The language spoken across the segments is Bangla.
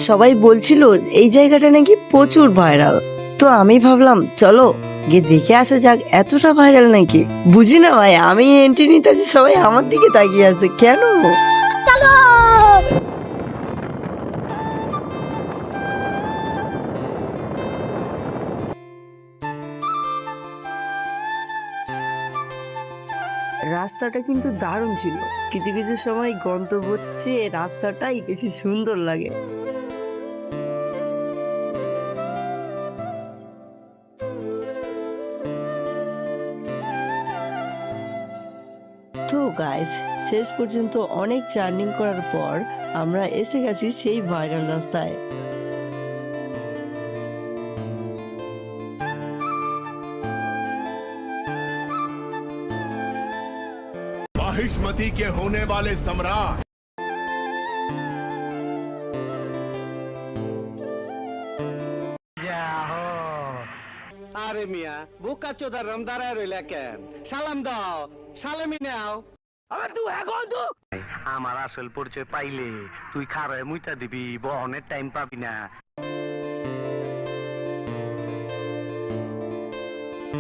সবাই বলছিল এই জায়গাটা নাকি প্রচুর ভাইরাল, তো আমি ভাবলাম চলো গিয়ে দেখে আসা যাক এতটা ভাইরাল নাকি। বুঝি না ভাই, আমি এন্ট্রি নিতেছি সবাই আমার দিকে তাকিয়ে আছে কেন। রাস্তাটা কিন্তু দারুণ ছিল, কিছু কিছু সময় গন্তব্যের চেয়ে রাস্তাটাই বেশি সুন্দর লাগে। তো গাইস, শেষ পর্যন্ত অনেক জার্নি করার পর আমরা এসে গেছি সেই ভাইরাল রাস্তায়। माहिष्मती के होने वाले सम्राट আরে মিয়া বুকা চোদা রমদারায় রইলা কেন? সালাম দাও, সালামি নাও। আমার আসল পরিচয় পাইলে তুই খারায় মুইতা দিবি, বহনের টাইম পাবি না।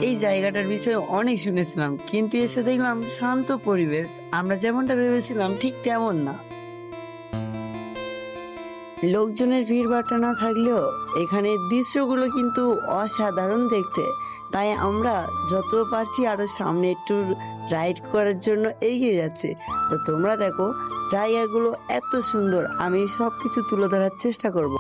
এই জায়গাটার বিষয়ে অনেক শুনেছিলাম, কিন্তু এসে দেখলাম শান্ত পরিবেশ, আমরা যেমনটা ভেবেছিলাম ঠিক তেমন না। লোকজনের ভিড়ভাট্টা না থাকলেও এখানে দৃশ্যগুলো কিন্তু অসাধারণ দেখতে, তাই আমরা যত পারছি আরো সামনে একটু রাইড করার জন্য এগিয়ে যাচ্ছি। তো তোমরা দেখো জায়গাগুলো এত সুন্দর, আমি সবকিছু তুলে ধরার চেষ্টা করব।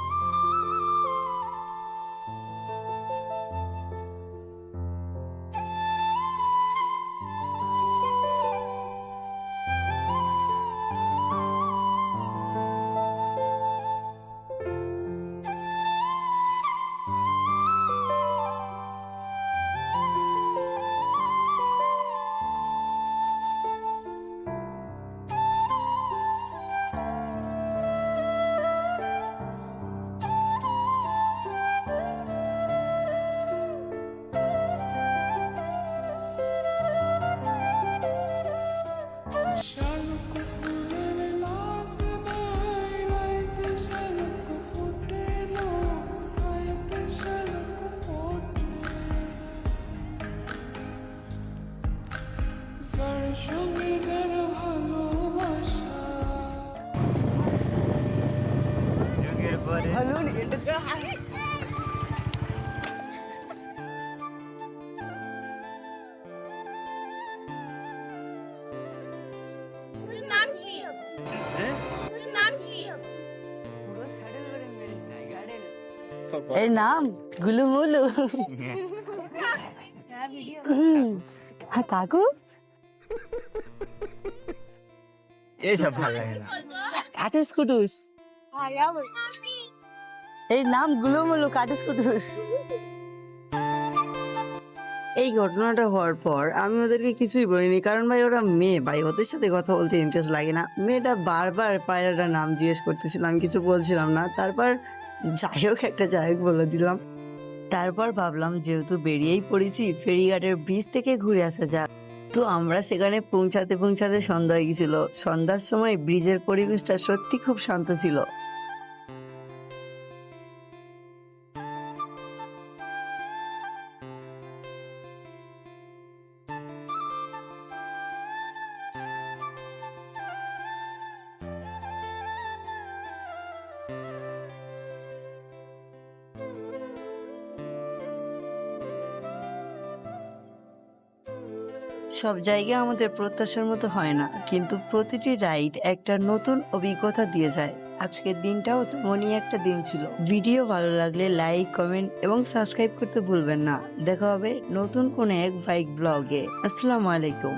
এর নাম গুলুমুলু। কাকু এইসব ভালো লাগে না। কাটুস কুটুস, এর নাম গুলুমুলু কাটুস কুটুস। এই ঘটনাটা হওয়ার পর আমি ওদেরকে কিছুই বলিনি, কারণ ভাই ওরা মেয়ে, ভাই ওদের সাথে কথা বলতে ইন্টারেস্ট লাগে না। মেয়েটা বারবার পায়রাটার নাম জিজ্ঞেস করতেছিল, আমি কিছু বলছিলাম না। তারপর যাই হোক একটা যাই হোক বলে দিলাম। তারপর ভাবলাম যেহেতু বেরিয়েই পড়েছি, ফেরিঘাটের ব্রিজ থেকে ঘুরে আসা যাক। তো আমরা সেখানে পৌঁছাতে পৌঁছাতে সন্ধ্যা হয়ে গেছিল। সন্ধ্যার সময় ব্রিজের পরিবেশটা সত্যি খুব শান্ত ছিল। সব জায়গা আমাদের প্রত্যাশার মতো হয় না, কিন্তু প্রতিটি রাইড একটা নতুন অভিজ্ঞতা দিয়ে যায়। আজকের দিনটাও তেমনই একটা দিন ছিল। ভিডিও ভালো লাগলে লাইক, কমেন্ট এবং সাবস্ক্রাইব করতে ভুলবেন না। দেখা হবে নতুন কোনো এক বাইক ব্লগে। আসসালামু আলাইকুম।